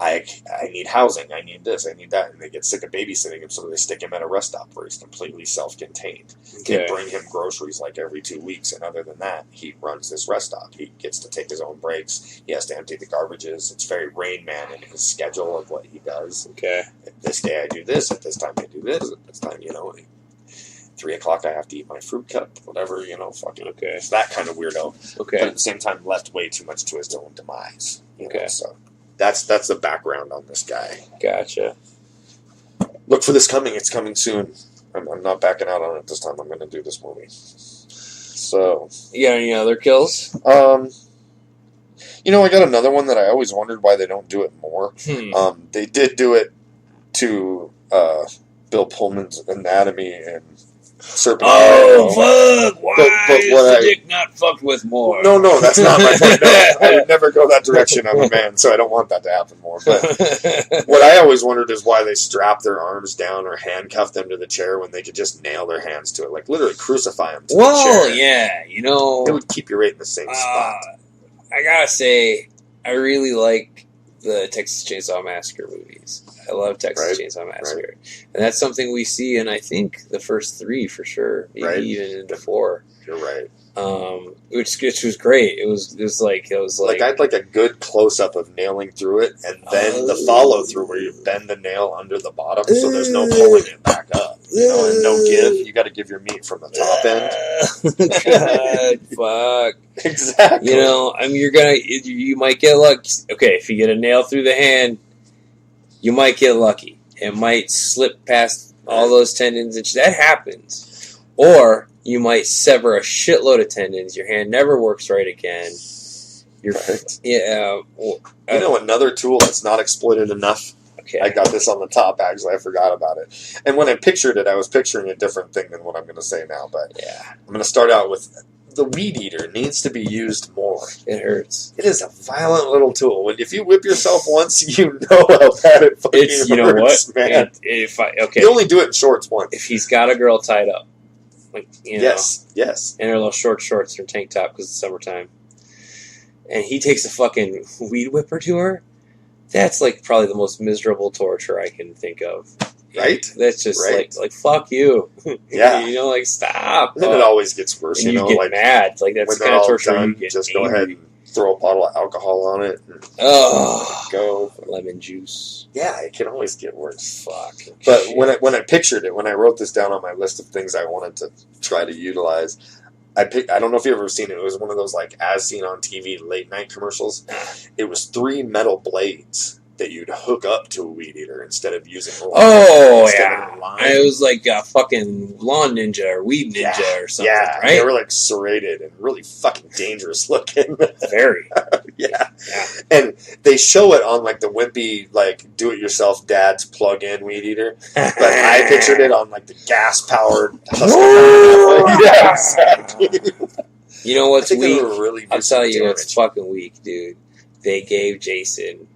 I need housing, I need this, I need that, and they get sick of babysitting him, so they stick him at a rest stop where he's completely self-contained. They bring him groceries like every 2 weeks, and other than that, he runs this rest stop. He gets to take his own breaks, he has to empty the garbages. It's very Rain Man in his schedule of what he does. Okay. At this day I do this, at this time I do this, at this time, 3 o'clock I have to eat my fruit cup, whatever, fucking. Okay. It's that kind of weirdo. Okay. But at the same time, left way too much to his own demise. Okay. So that's the background on this guy. Gotcha. Look for this coming. It's coming soon. I'm not backing out on it this time. I'm going to do this movie. So. You got any other kills? I got another one that I always wondered why they don't do it more. They did do it to Bill Pullman's Anatomy and Serpent. Fuck! Why is the dick not fucked with more? No, that's not my point. No, I would never go that direction. I'm a man, so I don't want that to happen more. But what I always wondered is why they strap their arms down or handcuff them to the chair when they could just nail their hands to it, like literally crucify them to the chair. Well, yeah, it would keep you right in the same spot. I gotta say, I really like the Texas Chainsaw Massacre movies. I love Texas Chainsaw Massacre. And that's something we see in, I think, the first 3 for sure. Maybe even into 4. You're right. Which was great. It was like I'd like a good close up of nailing through it, and then the follow through where you bend the nail under the bottom, so there's no pulling it back up. And no give. You got to give your meat from the top end. God, fuck. Exactly. You might get lucky. Okay, if you get a nail through the hand, you might get lucky. It might slip past all those tendons, and that happens. Or you might sever a shitload of tendons. Your hand never works right again. You're right. Yeah. Another tool that's not exploited enough. Okay. I got this on the top, actually. I forgot about it. And when I pictured it, I was picturing a different thing than what I'm going to say now. But I'm going to start out with the weed eater needs to be used more. It hurts. It is a violent little tool. If you whip yourself once, you know how bad it fucking hurts, you know what? Man. You only do it in shorts once. If he's got a girl tied up. Yes. And her little short shorts, her tank top because it's summertime. And he takes a fucking weed whipper to her. That's like probably the most miserable torture I can think of. right? That's just right. like fuck you. Yeah. You know, like stop. And then it always gets worse, and you know, get like mad. Like that's when the they're kind of all torture done, you get. just angry. go ahead and throw a bottle of alcohol on it. And go. Lemon juice. Yeah, it can always get worse. Fuck. But shit. when I pictured it, when I wrote this down on my list of things I wanted to try to utilize, I don't know if you've ever seen it. It was one of those like as seen on TV late night commercials. It was 3 metal blades that you'd hook up to a weed eater instead of using. Oh yeah, it was like a fucking lawn ninja or weed ninja or something. Yeah, right? They were like serrated and really fucking dangerous looking. Very. Yeah, and they show it on like the wimpy like do-it-yourself dad's plug-in weed eater, but I pictured it on like the gas-powered Husky. Yeah, exactly. You know what's weak? Really I'll tell you what's fucking weak, dude. They gave Jason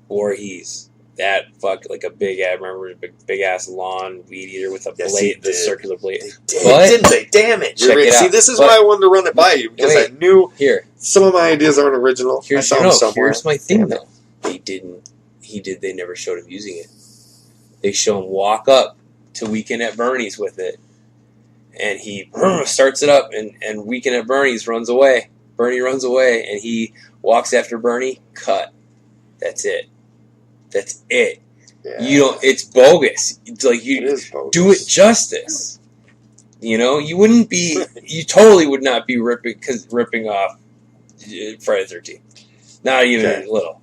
Voorhees that like a big ass, remember big ass lawn weed eater with a blade, the circular blade. They did, didn't they? Damn it! Check it See, out. this is why I wanted to run it by you because I knew some of my ideas aren't original. I saw them somewhere. Here's my thing though. They never showed him using it. They show him walk up to Weekend at Bernie's with it, and he starts it up, and Weekend at Bernie's runs away. Bernie runs away, and he walks after Bernie. Cut. That's it. That's it. Yeah. You don't. It's bogus. It's like you do it justice. You know, you wouldn't be. You totally would not be ripping off Friday the 13th. Not even a little.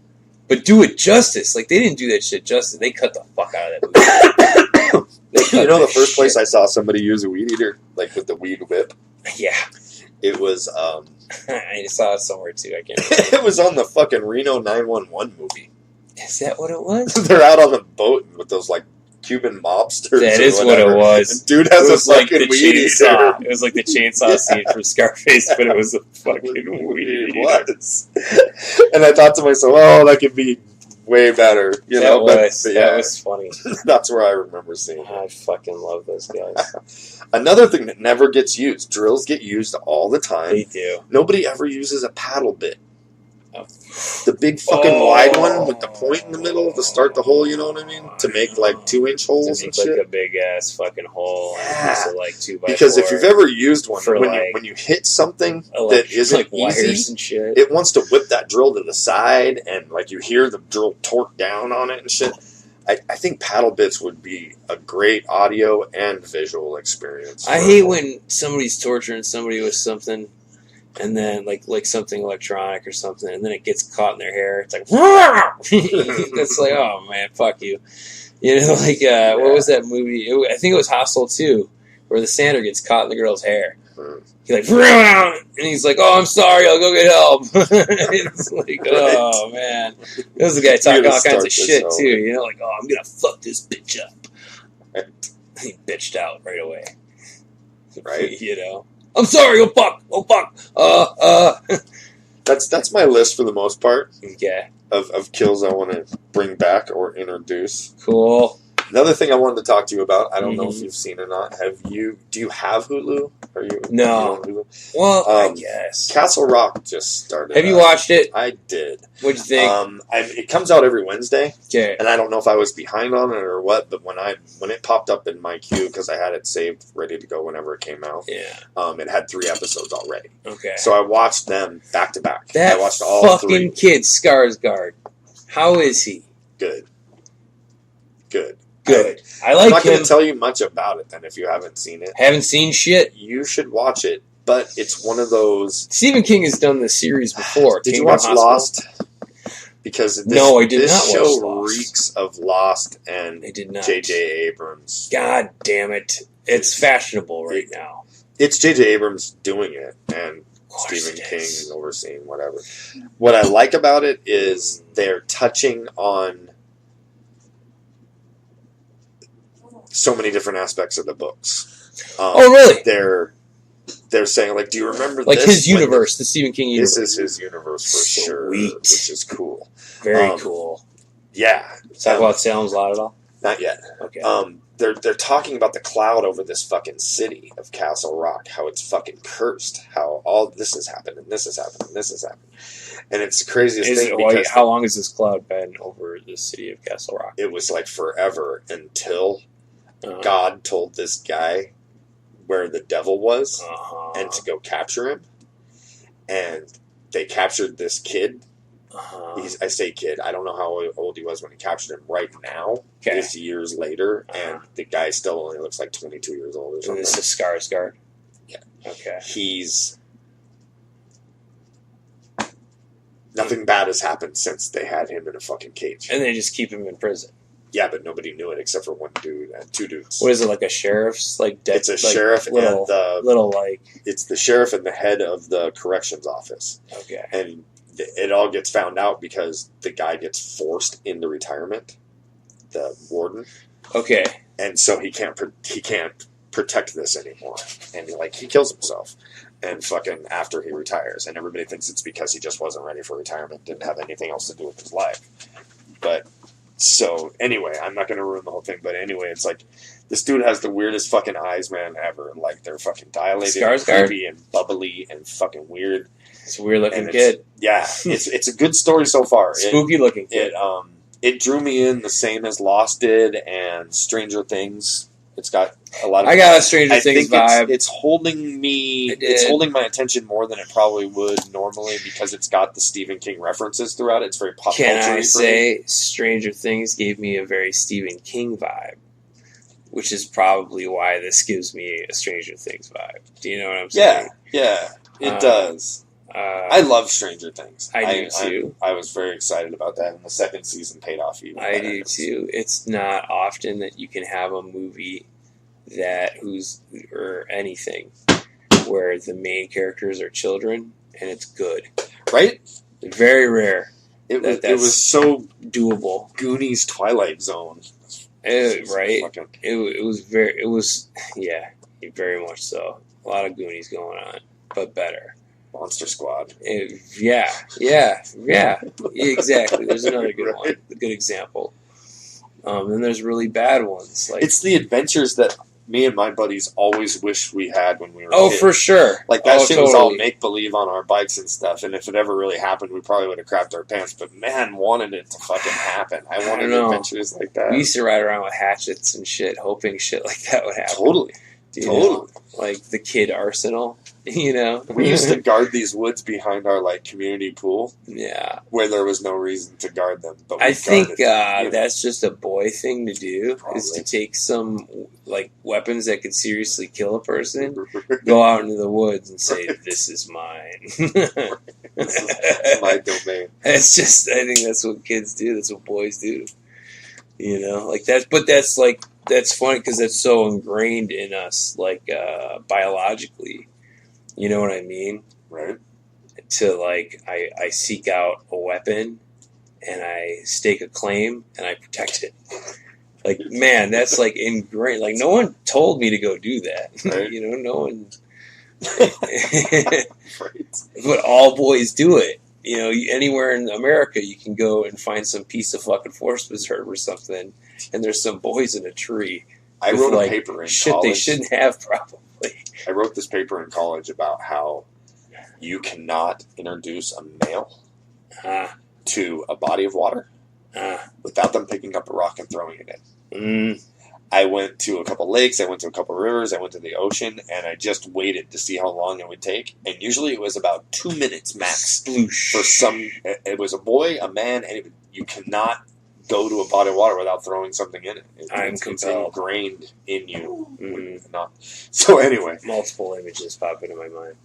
But do it justice. Like they didn't do that shit justice. They cut the fuck out of that movie. You know, the first place I saw somebody use a weed eater, like with the weed whip. Yeah. It was. I saw it somewhere too. I can't remember. It was on the fucking Reno 911 movie. Is that what it was? They're out on the boat with those like Cuban mobsters. That is what it was. And dude has a fucking weed eater. It was like the chainsaw scene from Scarface, but it was a fucking weed eater. It was. And I thought to myself, oh, that could be way better. You know, that was funny. That's where I remember seeing it. I fucking love those guys. Another thing that never gets used. Drills get used all the time. They do. Nobody ever uses a paddle bit. The big fucking wide one with the point in the middle to start the hole, you know what I mean? To make like 2-inch holes and shit. Like a big ass fucking hole. Yeah. And like 2x4. Because if you've ever used one, when you hit something that isn't like wires and shit, it wants to whip that drill to the side, and like you hear the drill torque down on it and shit. I think paddle bits would be a great audio and visual experience. I hate when somebody's torturing somebody with something. And then, like something electronic or something, and then it gets caught in their hair. It's like, it's like, oh man, fuck you. You know, like, what was that movie? I think it was Hostel 2, where the sander gets caught in the girl's hair. He's like, and he's like, oh, I'm sorry, I'll go get help. It's like, oh man. This is a guy talking all kinds of shit, too. You know, like, oh, I'm gonna fuck this bitch up. He bitched out right away. Right? You know? I'm sorry, oh fuck. That's my list for the most part. Okay. Of kills I want to bring back or introduce. Cool. Another thing I wanted to talk to you about, I don't know if you've seen or not. Do you have Hulu? Are you No. Hulu? Well, I guess. Castle Rock just started. Have you watched it? I did. What'd you think? It comes out every Wednesday. Okay. And I don't know if I was behind on it or what, but when it popped up in my queue, because I had it saved ready to go whenever it came out. Yeah. It had 3 episodes already. Okay. So I watched them back to back. That I watched all fucking 3. kid, Skarsgård. How is he? Good. I like him. I'm not going to tell you much about it then if you haven't seen it. Haven't seen shit? You should watch it, but it's one of those... Stephen King has done this series before. Did you watch Lost? Because no, I did not watch This show Lost. Reeks of Lost and J.J. Abrams. God damn it. It's fashionable right now. It's J.J. Abrams doing it, and Stephen King overseeing whatever. What I like about it is they're touching on so many different aspects of the books. Oh, really? They're saying, like, do you remember like this? His universe, the Stephen King universe. This is his universe for sure, which is cool. Very cool. Yeah. Talk about Salem's Lot at all? Not yet. Okay. They're talking about the cloud over this fucking city of Castle Rock, how it's fucking cursed, how all this has happened, and this has happened, and this has happened. And it's the craziest thing because... How long has this cloud been over the city of Castle Rock? It was like forever until God told this guy where the devil was and to Uh-huh. go capture him. And they captured this kid. I say kid. I don't know how old he was when he captured him right now. Okay. This years later. And the guy still only looks like 22 years old or And something. this is Skarsgård? Yeah. Okay. Nothing bad has happened since they had him in a fucking cage. And they just keep him in prison. Yeah, but nobody knew it except for one dude and two dudes. What is it, like a sheriff's? It's a sheriff little, and the... Little, like... It's the sheriff and the head of the corrections office. Okay. And it all gets found out because the guy gets forced into retirement, the warden. Okay. And so he can't protect this anymore. And he kills himself. And fucking after he retires. And everybody thinks it's because he just wasn't ready for retirement, didn't have anything else to do with his life. But... So, anyway, I'm not going to ruin the whole thing, but anyway, it's like, this dude has the weirdest fucking eyes, man, ever. Like, they're fucking dilated and creepy and bubbly and fucking weird. It's a weird-looking kid. Yeah, it's a good story so far. Spooky-looking kid. It drew me in the same as Lost did and Stranger Things. It's got a lot of... I got a Stranger Things vibe. It's holding me... It's holding my attention more than it probably would normally because it's got the Stephen King references throughout it. It's very pop culture. Can I say Stranger Things gave me a very Stephen King vibe, which is probably why this gives me a Stranger Things vibe. Do you know what I'm saying? Yeah, it does. I love Stranger Things. I do too. I was very excited about that, and the second season paid off even better. I do too. It's not often that you can have a movie or anything where the main characters are children and it's good. Right? Very rare. It was so doable. Goonies Twilight Zone. Right? It was very much so. A lot of Goonies going on, but better. Monster Squad. Yeah, exactly. There's another good one, a good example. Then there's really bad ones. Like it's the adventures that me and my buddies always wished we had when we were kids. For sure. Like that shit was all make-believe on our bikes and stuff, and if it ever really happened, we probably would have crapped our pants, but man, wanted it to fucking happen. I wanted adventures like that. We used to ride around with hatchets and shit, hoping shit like that would happen. Totally. Like the Kid Arsenal, you know? We used to guard these woods behind our, community pool. Yeah. Where there was no reason to guard them. But I think that's just a boy thing to do, probably. Is to take some, weapons that could seriously kill a person, go out into the woods and say, this is mine. This is my domain. It's just, I think that's what kids do. That's what boys do. You know? That's funny because that's so ingrained in us, biologically. You know what I mean? Right. To, I seek out a weapon, and I stake a claim, and I protect it. Man, that's, ingrained. No one told me to go do that. Right. You know, no one... Right. But all boys do it. You know, anywhere in America, you can go and find some piece of fucking forest preserve or something, and there's some boys in a tree. I wrote a paper in shit college. They shouldn't have, probably. I wrote this paper in college about how you cannot introduce a male to a body of water without them picking up a rock and throwing it in. I went to a couple lakes, I went to a couple rivers, I went to the ocean, and I just waited to see how long it would take. And usually it was about 2 minutes max. Sploosh. For some, it was a boy, a man, and you cannot go to a body of water without throwing something in it. It's ingrained in you. Mm-hmm. So anyway. Multiple images pop into my mind.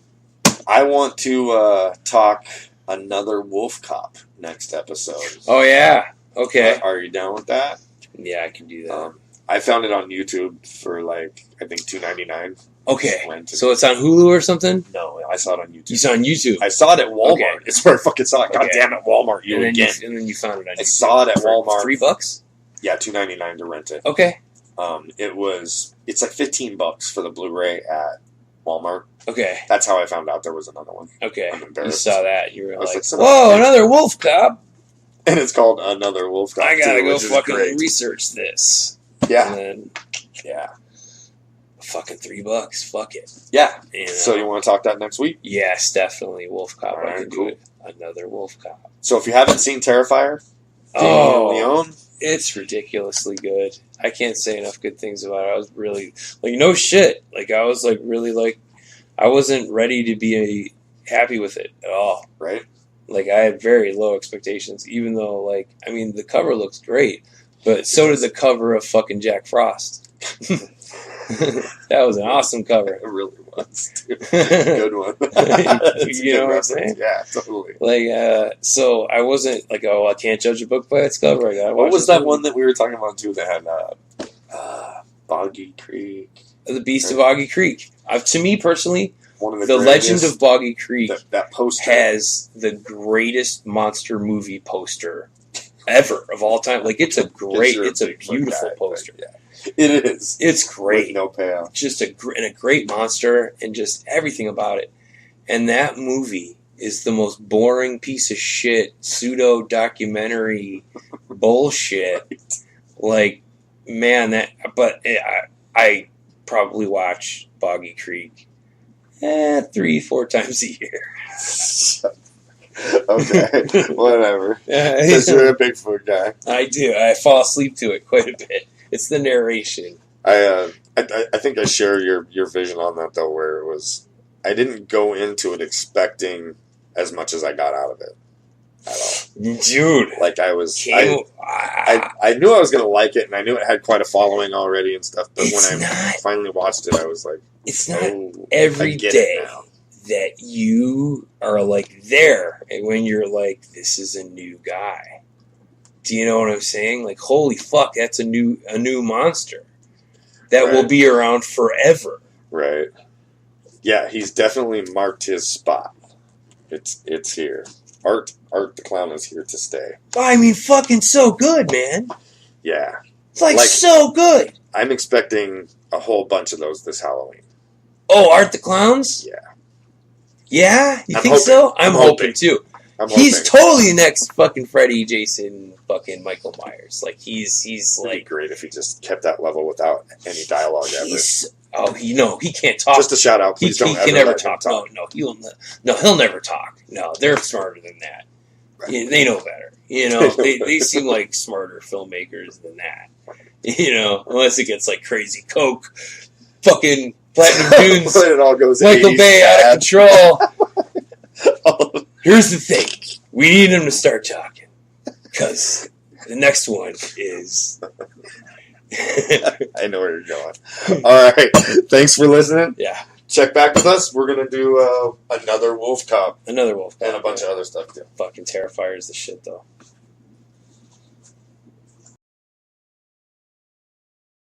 I want to talk another wolf cop next episode. Oh, yeah. Okay. Are you down with that? Yeah, I can do that. I found it on YouTube for I think $2.99. Okay. So it's on Hulu or something? No, I saw it on YouTube. You saw it on YouTube? I saw it at Walmart. Okay. It's where I fucking saw it. Okay. God damn it, Walmart, and then you found it on YouTube. I saw it at Walmart. $3? Yeah, $2.99 to rent it. Okay. It's like $15 for the Blu-ray at Walmart. Okay. That's how I found out there was another one. Okay. I'm embarrassed. You saw that. You were whoa, another wolf cop. And it's called Another Wolf Cop. I gotta go fucking research this. Yeah. And then, fucking $3. Fuck it. Yeah. You know? So you want to talk that next week? Yes, definitely. Wolf Cop. Right, I can do it. Another Wolf Cop. So if you haven't seen Terrifier, Oh, Leone? it's ridiculously good. I can't say enough good things about it. I was really like, no shit. Like, I was like really like, I wasn't ready to be happy with it at all. Right? Like, I had very low expectations, even though, like, I mean, the cover looks great, but so did the cover of fucking Jack Frost. That was an awesome cover. It really was, too. Good one. You know what I'm saying? Yeah, totally. Like, so I wasn't like, oh, I can't judge a book by its cover. I gotta watch What was this that movie. one that we were talking about, too, that had Boggy Creek? The Beast of Boggy Creek. To me, personally, One of The greatest- Legend of Boggy Creek that poster has the greatest monster movie poster ever of all time. Like, it's a beautiful poster. Yeah. It is. It's great. With no payoff. Just a great monster and just everything about it. And that movie is the most boring piece of shit, pseudo documentary bullshit. Like, man, I probably watch Boggy Creek 3-4 times a year. Okay, whatever. Because you're a Bigfoot guy. I do. I fall asleep to it quite a bit. It's the narration. I think I share your vision on that, though, where it was, I didn't go into it expecting as much as I got out of it at all. Dude. Like, I knew I was going to like it, and I knew it had quite a following already and stuff, but when I finally watched it, I was like, it's not every day that you are, like, there, and when you're like, this is a new guy. Do you know what I'm saying? Like, holy fuck, that's a new monster that will be around forever. Right. Yeah, he's definitely marked his spot. It's here. Art the Clown is here to stay. I mean, fucking so good, man. Yeah. It's like so good. I'm expecting a whole bunch of those this Halloween. Oh, Art the Clowns? Yeah. Yeah? You think hoping. so? I'm hoping hoping. too. I'm He's hoping. totally the next fucking Freddy, Jason, fucking Michael Myers. Like, he's It'd be like... great if he just kept that level without any dialogue ever. He can't talk. Just a shout out, please he don't can ever never let him talk. No, he'll never talk. No, they're smarter than that. Right. Yeah, they know better. You know, they seem like smarter filmmakers than that. You know, unless it gets like Crazy Coke, fucking Platinum Dunes, When it all goes Michael 80s Bay out of control. bad. Here's the thing: we need him to start talking because the next one is. I know where you're going. All right. Thanks for listening. Yeah. Check back with us. We're going to do another Wolf Cop Another wolf. and a bunch of other stuff, too. Fucking Terrifier is the shit, though.